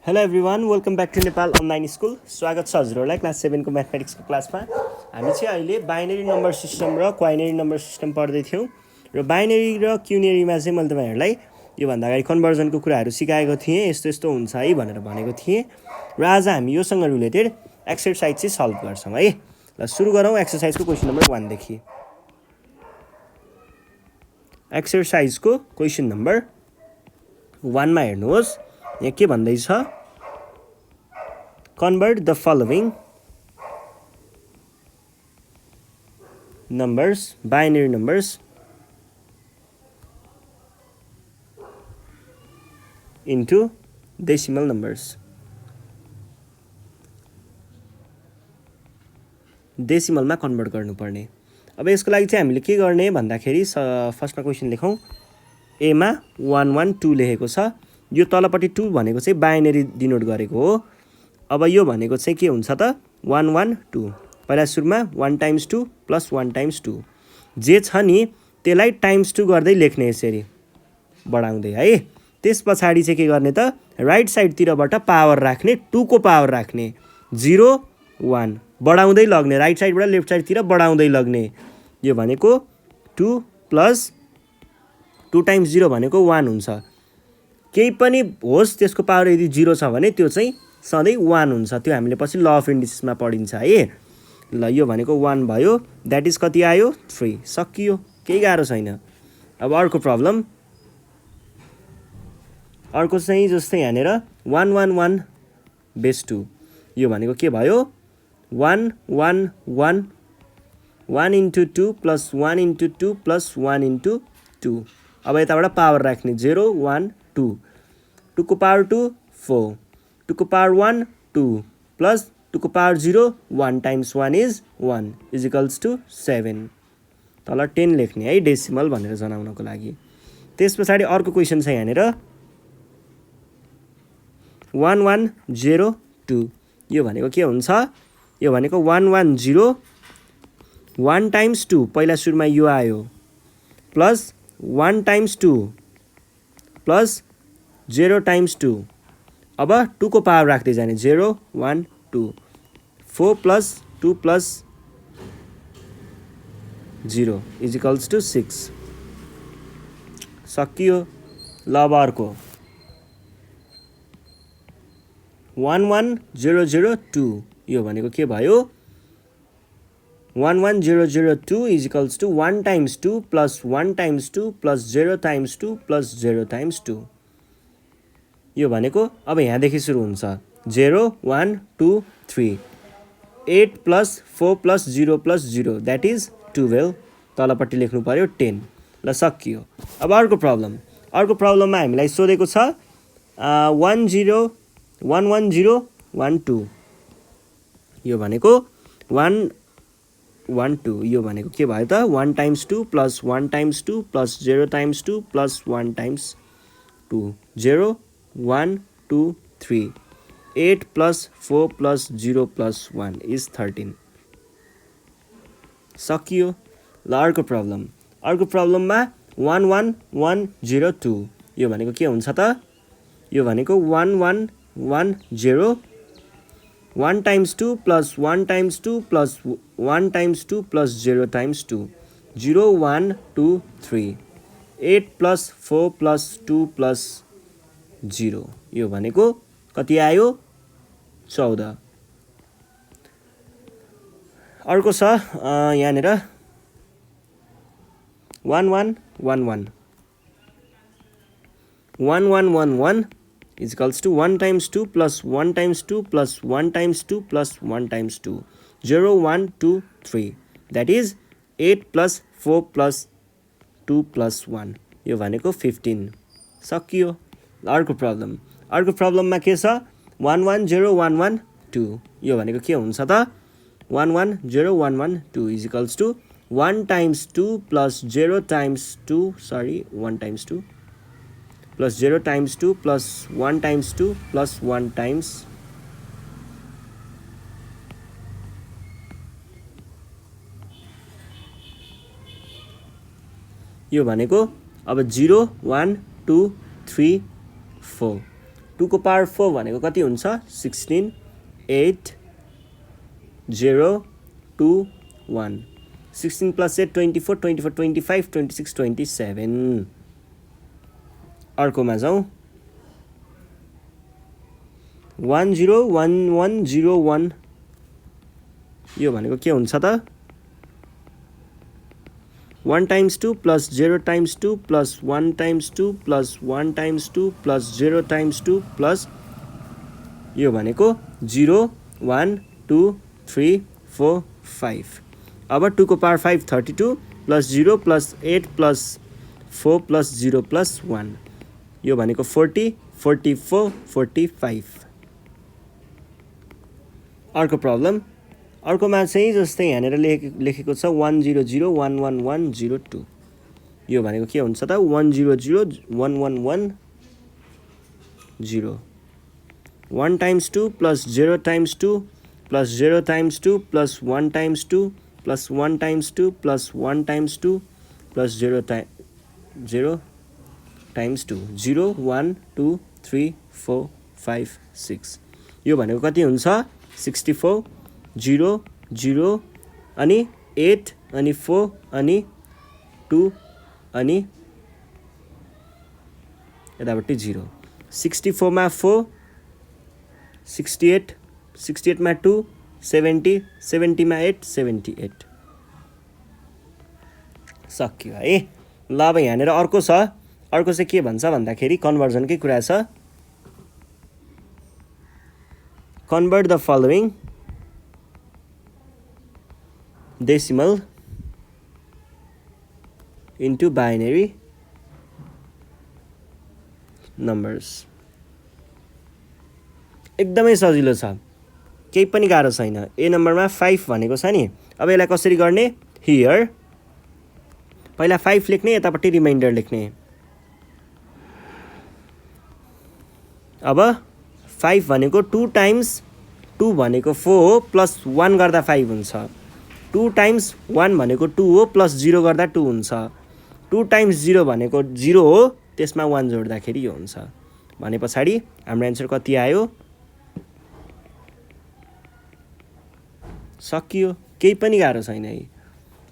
Hello everyone welcome back to Nepal online school. स्वागत छ हजुरहरूलाई क्लास 7 को म्याथमेटिक्सको क्लासमा। हामी चाहिँ अहिले बाइनरी नम्बर सिस्टम र क्वाइनरी नम्बर सिस्टम पढ्दै थियौँ र बाइनरी र क्युनेरीमा चाहिँ मैले तपाईँहरूलाई योभन्दा अगाडि कन्भर्जनको कुराहरू सिकाएको थिएँ। यस्तो यस्तो हुन्छ है भनेर भनेको थिएँ र आज हामी योसँग रिलेटेड एक्सरसाइज चाहिँ सल्भ गर्छौँ है। ल सुरु गरौँ एक्सरसाइजको क्वेसन नम्बर 1 देखि। एक्सरसाइजको क्वेसन नम्बर 1 मा हेर्नुहोस्, यहाँ के भन्दैछ, convert the following numbers, binary numbers, into decimal numbers. डेसिमलमा कन्भर्ट गर्नुपर्ने। अब यसको लागि चाहिँ हामीले के गर्ने भन्दाखेरि फर्स्टमा क्वेसन लेखौँ। एमा 1 1 2 लेखेको छ। यो तलपट्टि 2 भनेको चाहिँ बाइनरी डिनोट गरेको हो। अब यो भनेको चाहिँ के हुन्छ त 1 1 2। पहिला सुरुमा 1 टाइम्स 2 प्लस 1 टाइम्स 2 जे छ नि त्यसलाई टाइम्स 2 गर्दै लेख्ने, यसरी बढाउँदै है। त्यस पछाडि चाहिँ के गर्ने त राइट साइडतिरबाट पावर राख्ने, 2 को पावर राख्ने, 0 1 बढाउँदै लग्ने, राइट साइडबाट लेफ्ट साइडतिर बढाउँदै लग्ने। यो भनेको 2 प्लस 2 टाइम्स 0 भनेको 1 हुन्छ। केही पनि होस् त्यसको पावर यदि 0 छ भने त्यो चाहिँ सधैँ 1 हुन्छ। त्यो हामीले पछि ल अफ इन्डिसेसमा पढिन्छ है। ल यो भनेको 1 भयो, द्याट इज कति आयो 3। सकियो, केही गाह्रो छैन। अब अर्को प्रब्लम, अर्को चाहिँ जस्तै यहाँनिर 1 1 1 बेस 2। यो भनेको के भयो 1 1 1 1 into 2 plus 1 into 2 plus 1 into 2। अब यताबाट पावर राख्ने 0 1 2, 2 को पावर 2 4, 2 को पावर 1 2 प्लस 2 को power 0 1 times 1 is 1 is equals to 7। तल 10 लेख्ने है डेसिमल भनेर जनाउनको लागि। त्यस पछाडि अर्को क्वेसन छ यहाँनिर 1 1 0 2। यो भनेको के हुन्छ, यो भनेको 1 1 0 1 टाइम्स 2, पहिला सुरुमा यो आयो, प्लस 1 टाइम्स 2 प्लस 0 टाइम्स 2। अब 2 को पावर राख्दै जाने 0 1 2, 4 plus 2 plus 0 is equals to 6। सकियो। ल अब अर्को 1 1 0 0 2। यो भनेको के भयो 1 1 0 0 2 is equals to 1 times 2 plus 1 times 2 plus 0 times 2 plus 0 times 2। यो भनेको अब यहाँदेखि सुरु हुन्छ 0 1 2 3, 8 plus 4 plus 0 plus 0 that is 12। तलपट्टि लेख्नु पर्यो 10। ल सकियो। अब अर्को प्रब्लममा हामीलाई सोधेको छ 1 0 1 1 0 1 2। यो भनेको 1 1 2। यो भनेको के भयो त 1 times 2 plus 1 times 2 plus 0 times 2 plus 1 times 2, 0 1 2 3, 8 plus 4 plus 0 plus 1 is 13। सकियो। ल अर्को प्रब्लममा 1 1 1 0 2। यो भनेको के हुन्छ त, यो भनेको 1 1 1 0 1 times 2 plus 1 times 2 plus 1 times 2 plus 0 times 2, 0 1 2 3, 8 plus 4 plus 2 plus 0। यो भनेको कति आयो 14। अर्को छ यहाँनिर 1 1 1 1 1 1 1 1 is equals to 1 times 2 plus 1 times 2 plus 1 times 2 plus 1 times 2, 0 1 2 3 that is 8 plus 4 plus 2 plus 1। यो भनेको 15। सकियो। अर्को प्रब्लममा के छ 1 1 0 1 1 2। यो भनेको के हुन्छ त 1 1 0 1 1 2 is equals to 1 times 2 plus 0 times 2 1 times 2 plus 0 times 2 plus 1 times 2 plus 1 times यो भनेको अब 0 1 2 3 4 2 को पावर 4 भनेको कति हुन्छ 16 8 0 2 1 16 plus 8 24 24 25 26 27 अर्कोमा जाउँ 1 0 1 1 0 1 यो भनेको के हुन्छ त 1 times 2 plus 0 times 2 plus 1 times 2 plus 1 times 2 plus 0 times 2 plus यो भनेको 0 1 2 3 4 5 अब 2 को power 5 32 plus 0 plus 8 plus 4 plus 0 plus 1 यो भनेको 40 44 45 अर्को प्रब्लम अर्कोमा चाहिँ जस्तै यहाँनिर लेखेको छ 1 0 0 1 1 1 0 2 यो भनेको के हुन्छ त 1 0 0 1 1 1 0 1 times 2 plus 0 times 2 plus 0 times 2 plus 1 times 2 plus 1 times 2 plus 1 times 2 plus 0 times 2 0 1 2 3 4 5 6 यो भनेको कति हुन्छ 64 0 0 अनि 8 अनि 4 अनि 2 अनि यतापट्टि 0 64 मा 4 68 68 मा 2 70 70 मा 8 78 सक्यो है ल अब यहाँनिर अर्को छ अर्को चाहिँ के भन्छ भन्दाखेरि कन्भर्जनकै कुरा छ convert the following decimal into binary numbers एकदमै सजिलो छ केही पनि गाह्रो छैन ए नम्बरमा 5 भनेको छ नि अब यसलाई कसरी गर्ने हियर पहिला 5 लेख्ने यतापट्टि रिमाइन्डर लेख्ने अब 5 भनेको 2 times 2 भनेको 4 हो प्लस 1 गर्दा 5 हुन्छ 2 times 1 भनेको 2 हो प्लस 0 गर्दा 2 हुन्छ 2 times 0 भनेको 0 हो त्यसमा 1 जोड्दाखेरि यो हुन्छ भने पछाडि हाम्रो एन्सर कति आयो सकियो केही पनि गाह्रो छैन है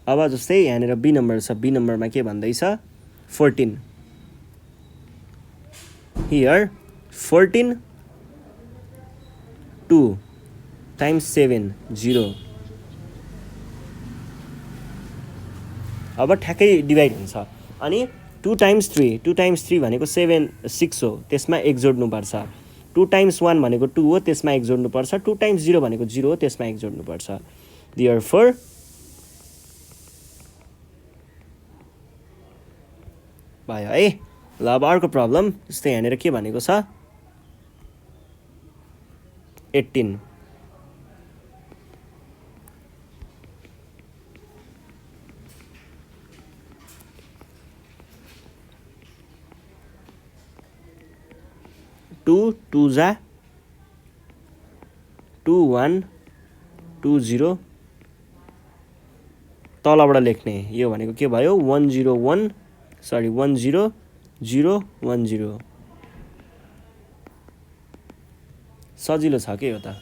अब जस्तै यहाँनिर बी नम्बर छ बी नम्बरमा के भन्दैछ 14 हियर 14 2 times 7 0 अब ठ्याक्कै डिभाइड हुन्छ अनि 2 times 3 भनेको 6 हो त्यसमा 1 जोड्नुपर्छ 2 times 1 भनेको 2 हो त्यसमा 1 जोड्नुपर्छ 2 times 0 भनेको 0 हो त्यसमा 1 जोड्नुपर्छ therefore भयो है ल अब अर्को प्रब्लम जस्तै यहाँनिर के भनेको छ 18 2 2 जा 2 1 2 0 तलबाट लेख्ने यो भनेको के भयो 101 सरी 10 0 10 सजिलो छ के हो त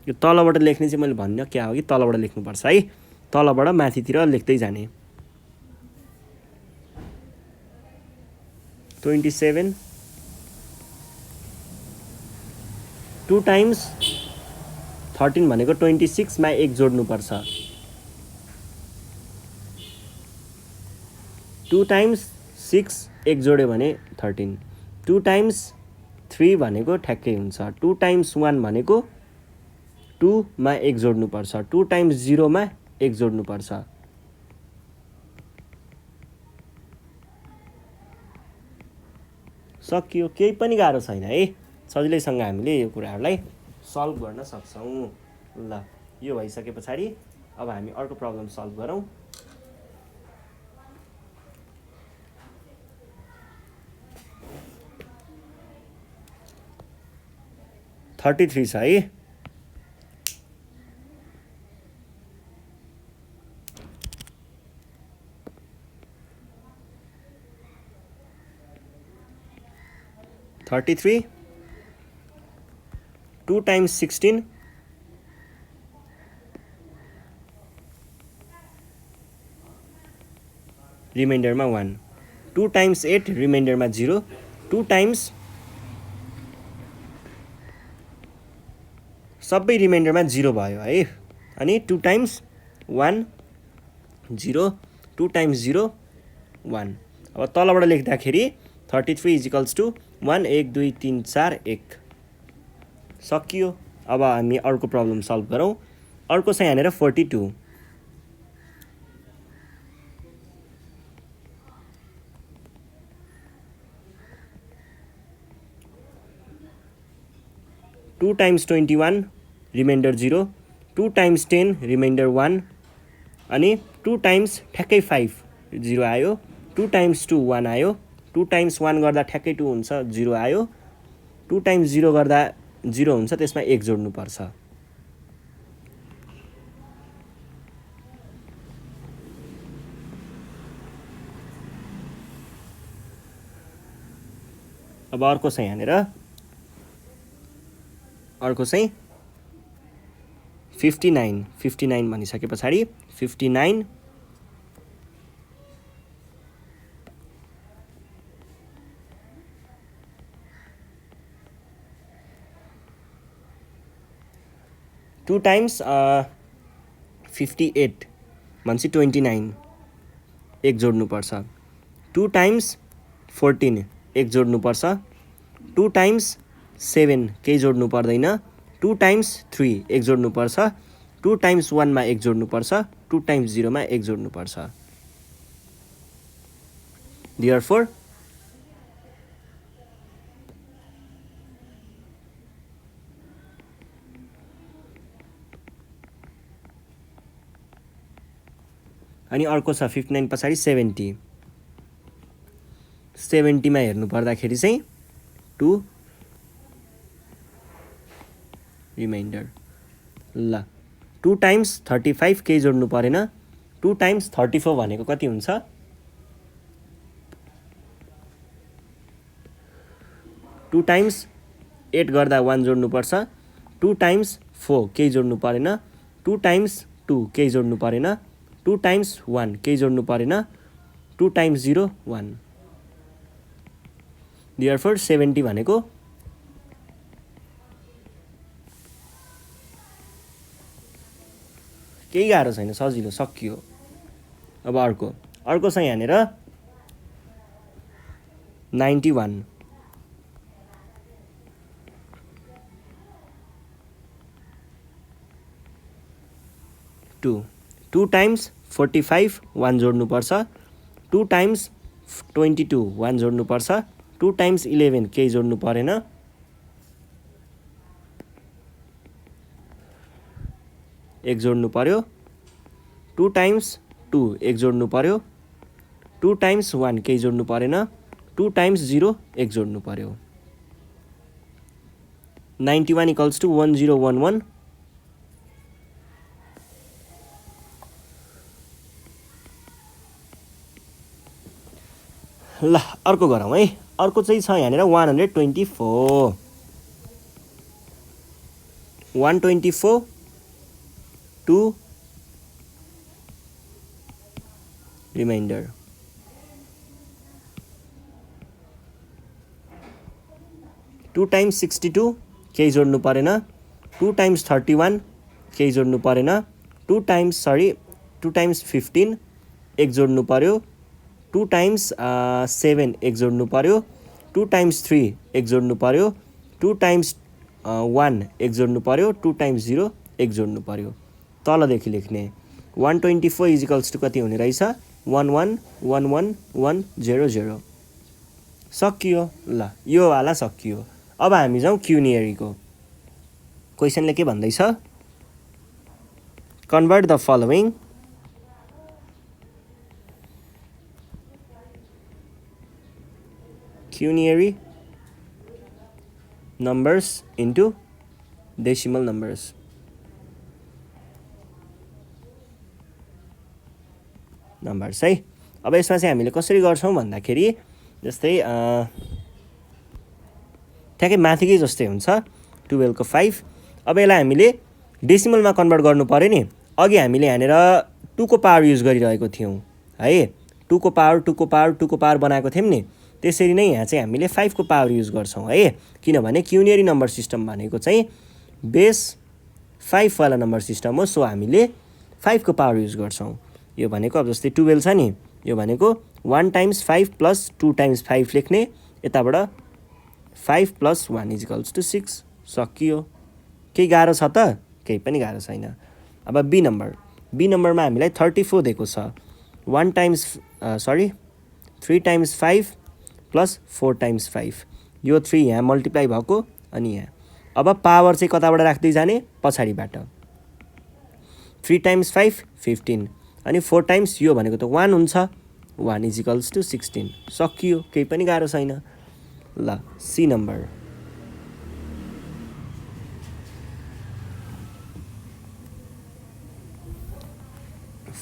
यो तलबाट लेख्ने चाहिँ मैले भन्ने क्या हो कि तलबाट लेख्नुपर्छ है तलबाट माथितिर लेख्दै जाने 27 2 times 13 भनेको 26 मा 1 जोड्नुपर्छ 2 times 6 1 जोड्यो भने 13 2 times 3 भनेको ठ्याक्कै हुन्छ 2 times 1 भनेको 2 मा 1 जोड्नुपर्छ 2 times 0 मा 1 जोड्नुपर्छ सकियो केही पनि गाह्रो छैन है सजिलैसँग हामीले यो कुराहरूलाई सल्भ गर्न सक्छौँ ल यो भइसके पछाडि अब हामी अर्को प्रब्लम सल्भ गरौँ 33 छ है 33 2 times 16 रिमाइन्डरमा 1 2 times 8 रिमाइन्डरमा 0 2 times सबै रिमाइन्डरमा 0 भयो है अनि 2 times 1 0 2 times 0 1 अब तलबाट लेख्दाखेरि 33 इज इक्वल्स टु 1 1 2 3 4 1 सकियो। अब हामी अर्को प्रब्लम सल्भ गरौँ। अर्को छ यहाँनिर 42 2 times 21 रिमाइन्डर 0 2 times 10 रिमाइन्डर 1 अनि 2 times ठ्याक्कै 5 0 आयो 2 times 2 1 आयो 2 times 1 गर्दा ठ्याक्कै 2 हुन्छ 0 आयो 2 times 0 गर्दा 0 हुन्छ त्यसमा 1 जोड्नुपर्छ। अब अर्को छ यहाँनिर अर्को चाहिँ 59 भनिसके पछाडि 59 2 times 58 भनेपछि 29 एक जोड्नुपर्छ 2 times 14 एक जोड्नुपर्छ 2 times 7 केही जोड्नु पर्दैन 2 times 3 एक जोड्नुपर्छ 2 times 1 मा एक जोड्नुपर्छ 2 times 0 मा एक जोड्नुपर्छ। Therefore अनि अर्को छ 59 पछाडि 70 मा हेर्नु पर्दाखेरि चाहिँ 2 रिमाइन्डर ल 2 times 35 केही जोड्नु परेन 2 times 34 भनेको कति हुन्छ 2 times 8 गर्दा 1 जोड्नुपर्छ 2 times 4 केही जोड्नु परेन 2 times 2 केही जोड्नु परेन 2 times 1 केही जोड्नु परेन 2 times 0 1 Therefore 70 भनेको केही गाह्रो छैन सजिलो सकियो। अब अर्को छ यहाँनिर 91 2 times 45 1 जोड्नुपर्छ 2 times 22 1 जोड्नुपर्छ 2 times 11 केही जोड्नु परेन 1 जोड्नु पर्यो 2 times 2 1 जोड्नु पर्यो 2 times 1 केही जोड्नु परेन 2 times 0 1 जोड्नु पर्यो 91 equals to 1011 ल अर्को गरौँ है अर्को चाहिँ छ यहाँनिर 124 2 रिमाइन्डर 2 times 62 केही जोड्नु परेन 2 times 31 केही जोड्नु परेन 2 times 15 एक जोड्नु पर्यो 2 times 7 एक जोड्नु पर्यो 2 times 3 एक जोड्नु पर्यो 2 times 1 एक जोड्नु पर्यो 2 times 0 एक जोड्नु पर्यो तलदेखि लेख्ने 124 इज इक्वल्स टु कति हुने रहेछ 111110 सकियो। ल यो वाला सकियो। अब हामी जाउँ क्युनियरीको क्वेसनले के भन्दैछ convert the following quinary numbers into decimal numbers. Numbers है। अब यसमा चाहिँ हामीले कसरी गर्छौं भन्दाखेरि जस्तै ठ्याक्कै माथिकै जस्तै हुन्छ 12 को 5। अब यसलाई हामीले डेसिमलमा कन्भर्ट गर्नु पर्यो नि। अघि हामीले यहाँनिर 2 को पावर युज गरिरहेको थियौँ है, 2 को पावर 2 को पावर 2 को पावर बनाएको थियौँ नि। त्यसरी नै यहाँ चाहिँ हामीले 5 को पावर युज गर्छौँ है, किनभने क्युनियरी नम्बर सिस्टम भनेको चाहिँ बेस 5 वाला नम्बर सिस्टम हो। सो हामीले 5 को पावर युज गर्छौँ। यो भनेको अब जस्तै 12 छ नि, यो भनेको 1 टाइम्स 5 प्लस 2 टाइम्स 5 लेख्ने, यताबाट 5 प्लस 1 इजिकल्स टु 6। सकियो। केही गाह्रो छ त? केही पनि गाह्रो छैन। अब बी नम्बरमा हामीलाई 34 दिएको छ। 3 टाइम्स 5 प्लस 4 टाइम्स 5, यो 3 यहाँ मल्टिप्लाई भएको अनि यहाँ। अब पावर चाहिँ कताबाट राख्दै जाने? पछाडिबाट। 3 टाइम्स 5 15 अनि 4 टाइम्स यो भनेको त 1 हुन्छ, 1 इजिकल्स टु 16। सकियो, केही पनि गाह्रो छैन। ल C number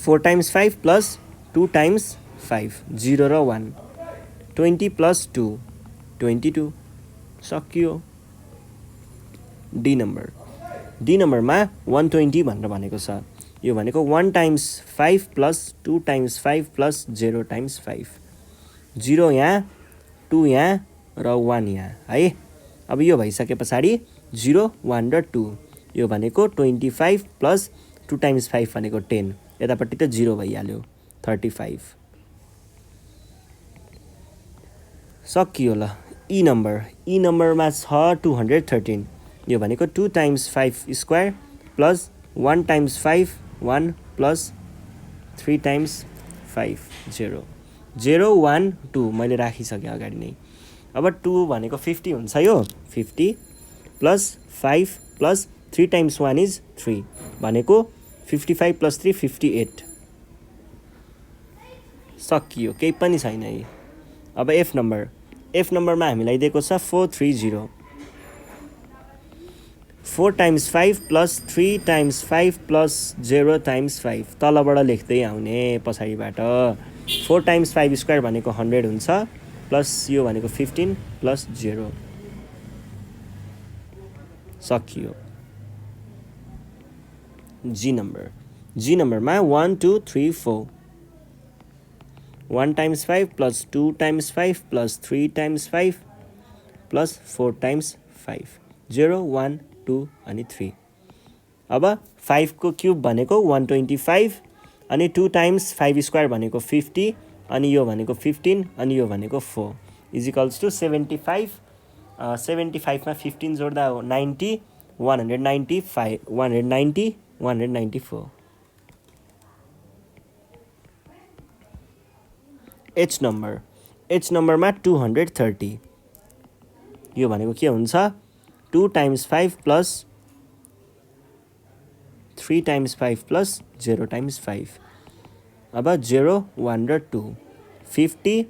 4 times 5 plus 2 times 5, 0 र 1, 20 प्लस 2 22। सकियो। डी नम्बरमा 120 भनेर भनेको छ। यो भनेको 1 times 5 plus 2 times 5 plus 0 times 5, 0 यहाँ 2 यहाँ र 1 यहाँ है। अब यो भइसके पछाडि 0 1 र 2, यो भनेको 25 प्लस 2 टाइम्स 5 भनेको 10, यतापट्टि त 0 भइहाल्यो 35। सकियो। ल ई नम्बरमा छ 213, यो भनेको 2 times 5 square plus 1 times 5 1 plus 3 times 5 0 0 1 2 मैले राखिसकेँ अगाडि नै। अब 2 भनेको 50 हुन्छ, यो 50 प्लस 5 प्लस 3 टाइम्स 1 इज 3 भनेको 55 प्लस 3 58। सकियो, केही पनि छैन है। अब एफ नम्बरमा हामीलाई दिएको छ 430, 4 times 5 plus 3 times 5 plus 0 times 5, तलबाट लेख्दै आउने पछाडिबाट। 4 टाइम्स 5 स्क्वायर भनेको 100 हुन्छ, प्लस यो भनेको 15 प्लस 0। सकियो। जी नम्बरमा 1 2 3 4, 1 times 5 plus 2 times 5 plus 3 times 5 plus 4 times 5, 0 1 2 अनि 3। अब 5 को क्युब भनेको 125 अनि 2 टाइम्स 5 स्क्वायर भनेको 50 अनि यो भनेको 15 अनि यो भनेको 4 इजिकल्स टु 75। 75 मा 15 जोड्दा 90, 195 190 194। एच नम्बरमा 230, यो भनेको के हुन्छ? 2 times 5 plus 3 times 5 plus 0 times 5। अब 0 1 र 2, 50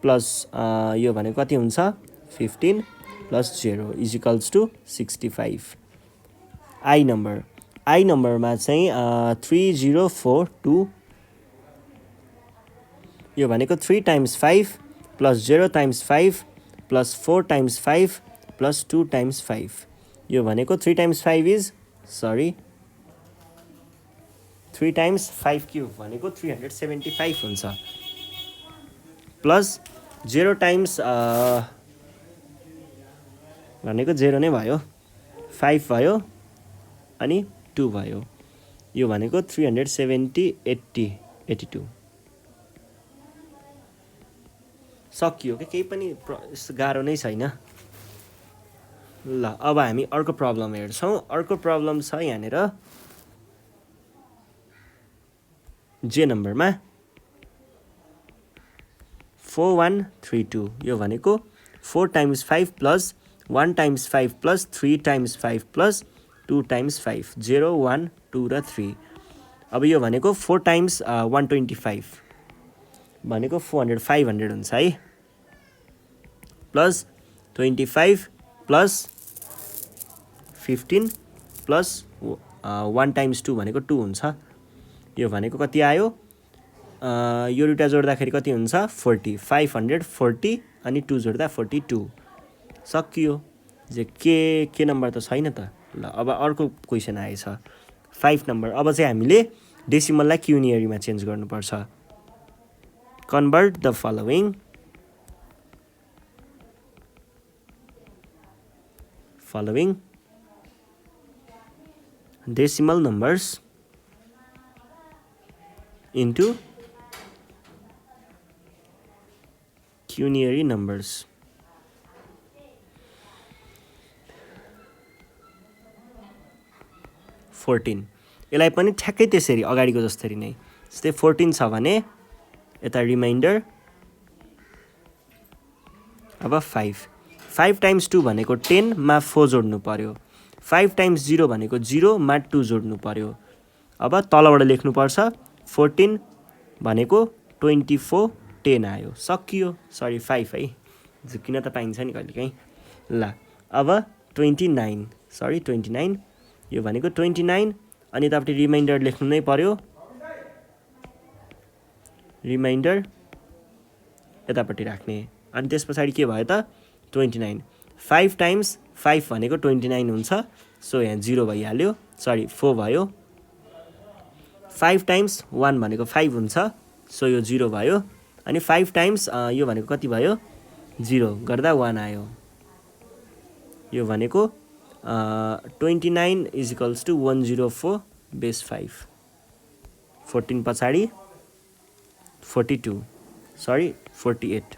प्लस यो भनेको कति हुन्छ? 15 प्लस 0 इजिकल्स टु 65। आई नम्बरमा चाहिँ 3042, यो भनेको 3 times 5 plus 0 times 5 plus 4 times 5 plus 2 times 5, यो भनेको 3 टाइम्स 5 इज 3 टाइम्स 5 क्युब भनेको 375 हुन्छ, प्लस 0 टाइम्स भनेको 0 नै भयो, 5 भयो अनि 2 भयो, यो भनेको 370 80 82। सकियो कि केही पनि गाह्रो नै छैन। ल अब हामी अर्को प्रब्लम हेर्छौँ। अर्को प्रब्लम छ यहाँनिर जे नम्बरमा 4132, यो भनेको 4 times 5 plus 1 times 5 plus 3 times 5 plus 2 times 5, 0 1 2 र 3। अब यो भनेको 4 टाइम्स 125 भनेको 400 500 हुन्छ है, प्लस 25 प्लस 15 प्लस 1 टाइम्स 2 भनेको 2 हुन्छ, यो भनेको कति आयो? यो दुईवटा जोड्दाखेरि कति हुन्छ? 40, 540 अनि 2 जोड्दा 42। सकियो। जे के नम्बर त छैन त। ल अब अर्को क्वेसन आएछ 5 नम्बर। अब चाहिँ हामीले डेसिमललाई क्युनियरीमा चेन्ज गर्नुपर्छ। Convert the following decimal numbers into क्युनियरी numbers। यसलाई पनि ठ्याक्कै त्यसरी अगाडिको जस्तरी नै, जस्तै 14 छ भने यता रिमाइन्डर, अब 5 टाइम्स 2 भनेको 10 मा 4 जोड्नु पर्यो। 5 टाइम्स 0 भनेको 0 मा 2 जोड्नु पर्यो। अब तलबाट लेख्नुपर्छ 14 भनेको 24 10 आयो, सकियो। सरी 5 है, झुकिन त पाइन्छ नि कहिलेकाहीँ। ल अब 29 यो भनेको 29 अनि यतापट्टि रिमाइन्डर लेख्नु नै पर्यो। रिमाइन्डर यतापट्टि राख्ने, अनि त्यस पछाडि के भयो त 29। 5 टाइम्स 5 भनेको 29 हुन्छ, सो यहाँ 0 भइहाल्यो, सरी 4 भयो। 5 टाइम्स 1 भनेको 5 हुन्छ, सो यो 0 भयो। अनि 5 टाइम्स यो भनेको कति भयो 0 गर्दा 1 आयो। यो भनेको 29 = 104 बेस 5। 14 पछाडि 48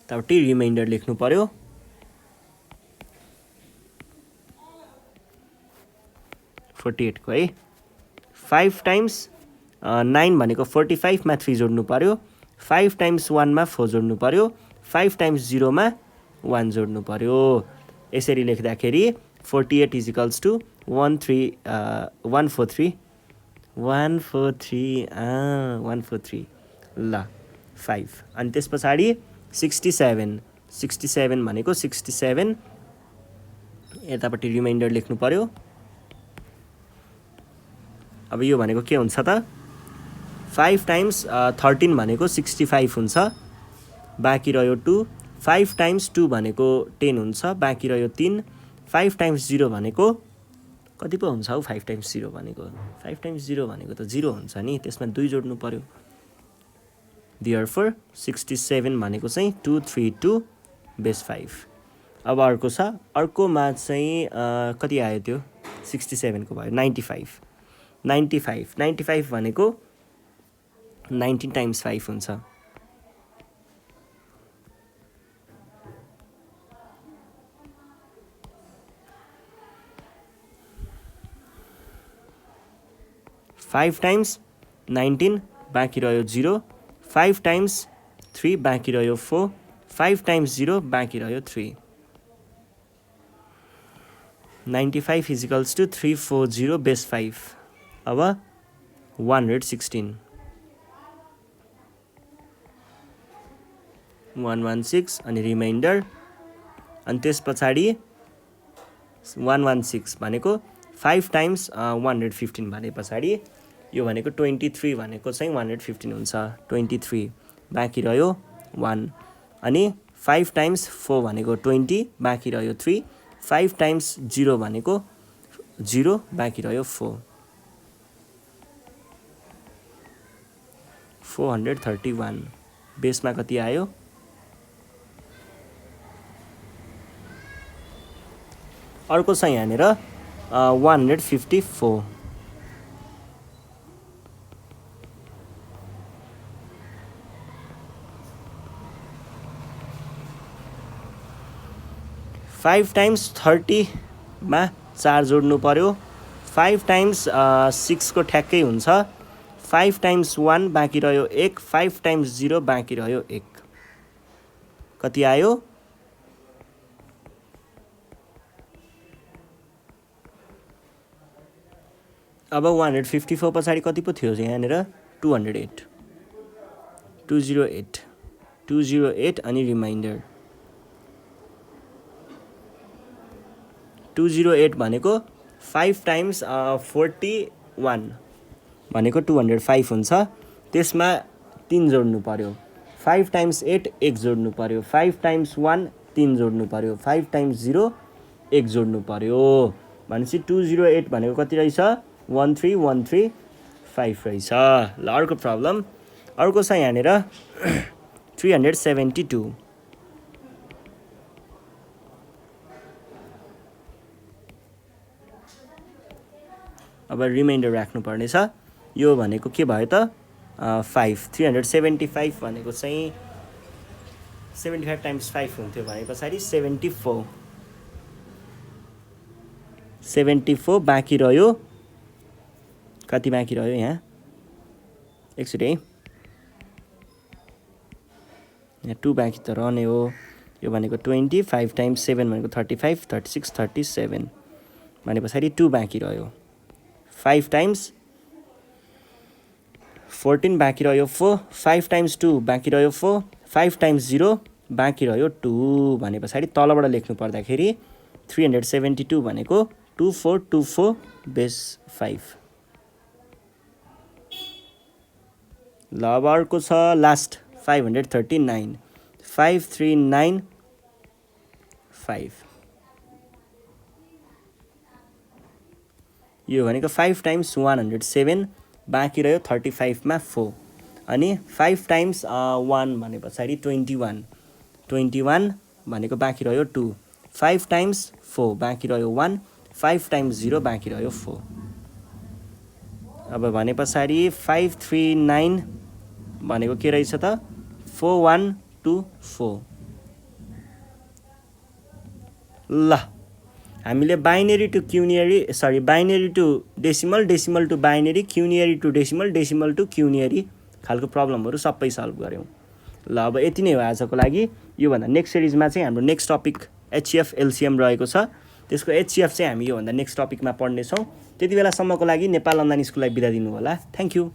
तबटी रिमाइन्डर लेख्नु पर्यो। 48 को है। 5 टाइम्स 9 भनेको 45 मा 3 जोड्नु पर्यो। 5 टाइम्स 1 मा 4 जोड्नु पर्यो। 5 टाइम्स 0 मा 1 जोड्नु पर्यो। यसरी लेख्दाखेरि 48 = 143 ल 5। अनि त्यस पछाडि 67 भनेको 67 यतापट्टि रिमाइन्डर लेख्नु पर्यो। अब यो भनेको के हुन्छ त 5 टाइम्स 13 भनेको 65 हुन्छ, बाँकी रह्यो 2। 5 टाइम्स 2 भनेको 10 हुन्छ, बाँकी रह्यो 3। 5 टाइम्स 0 भनेको कति पो हुन्छ हौ? 5 टाइम्स 0 भनेको 5 टाइम्स 0 भनेको त 0 हुन्छ नि, त्यसमा 2 जोड्नु पर्यो। Therefore 67 भनेको चाहिँ 232 बेस 5। अब अर्को छ, अर्कोमा चाहिँ कति आयो त्यो 67 को भयो 95 भनेको 19 टाइम्स 5 हुन्छ। 5 टाइम्स 19 बाँकी रह्यो 0। 5 टाइम्स 3 बाँकी रह्यो 4। 5 टाइम्स 0 बाँकी रह्यो 3। 95 = 340 बेस 5। अब 116 अनि रिमाइन्डर, अनि त्यस पछाडि 116 भनेको 5 टाइम्स 115 भने पछाडि यो भनेको 23 भनेको चाहिँ 115 हुन्छ। 23 बाँकी रह्यो 1। अनि 5 टाइम्स 4 भनेको 20 बाँकी रह्यो 3। 5 टाइम्स 0 भनेको 0 बाँकी रह्यो 4। 431 बेसमा कति आयो? अर्को छ यहाँनिर 154। 5 टाइम्स 30 मा 4 जोड्नु पर्यो। 5 टाइम्स 6 को ठ्याक्कै हुन्छ। 5 टाइम्स 1 बाँकी रह्यो 1। 5 टाइम्स 0 बाँकी रह्यो 1। कति आयो? अब 154 पछाडि कति पो थियो यहाँनिर 208। 208 अनि रिमाइन्डर 208 भनेको 5 टाइम्स 41 भनेको 205 हुन्छ। त्यसमा 3 जोड्नु पर्यो। 5 टाइम्स 8 1 जोड्नु पर्यो। 5 टाइम्स 1 3 जोड्नु पर्यो 5 टाइम्स 0 1 जोड्नु पर्यो भनेपछि 208 भनेको कति रहेछ 13135 रहेछ ल अर्को प्रब्लम अर्को छ यहाँनिर 372 अब रिमाइन्डर राख्नु पर्ने छ यो भनेको के भयो त 5 375 भनेको चाहिँ 75 टाइम्स 5 हुन्थ्यो भने पछाडि 74 बाँकी रह्यो कति बाँकी रह्यो यहाँ एकचोटि है यहाँ 2 बाँकी त रहने हो यो भनेको 20 5 टाइम्स 7 भनेको 35 36 37 भने पछाडि 2 बाँकी रह्यो 5 टाइम्स 14 बाँकी रह्यो 4 5 टाइम्स 2 बाँकी रह्यो 4 5 टाइम्स 0 बाँकी रह्यो 2 भने पछाडि तलबाट लेख्नु पर्दाखेरि 372 भनेको 2424 बेस 5 ल अब अर्को छ लास्ट 539 5395 यो भनेको 5 टाइम्स 107 बाँकी रह्यो 35 मा 4 अनि 5 टाइम्स 1 भने पछाडि 21 भनेको बाँकी रह्यो 2 5 टाइम्स 4 बाँकी रह्यो 1 5 टाइम्स 0 बाँकी रह्यो 4 अब भने पछाडि 539 भनेको के रहेछ त 4124 ल हामीले binary to quinary binary to decimal decimal to binary quinary to decimal decimal to quinary खालको प्रब्लमहरू सबै सल्भ गऱ्यौँ ल अब यति नै हो आजको लागि योभन्दा नेक्स्ट सिरिजमा चाहिँ हाम्रो नेक्स्ट टपिक एचसिएफ एलसिएम रहेको छ त्यसको एचसिएफ चाहिँ हामी योभन्दा नेक्स्ट टपिकमा पढ्नेछौँ त्यति बेलासम्मको लागि नेपाल अनलाइन स्कुललाई बिदा दिनु होला थ्याङ्क यू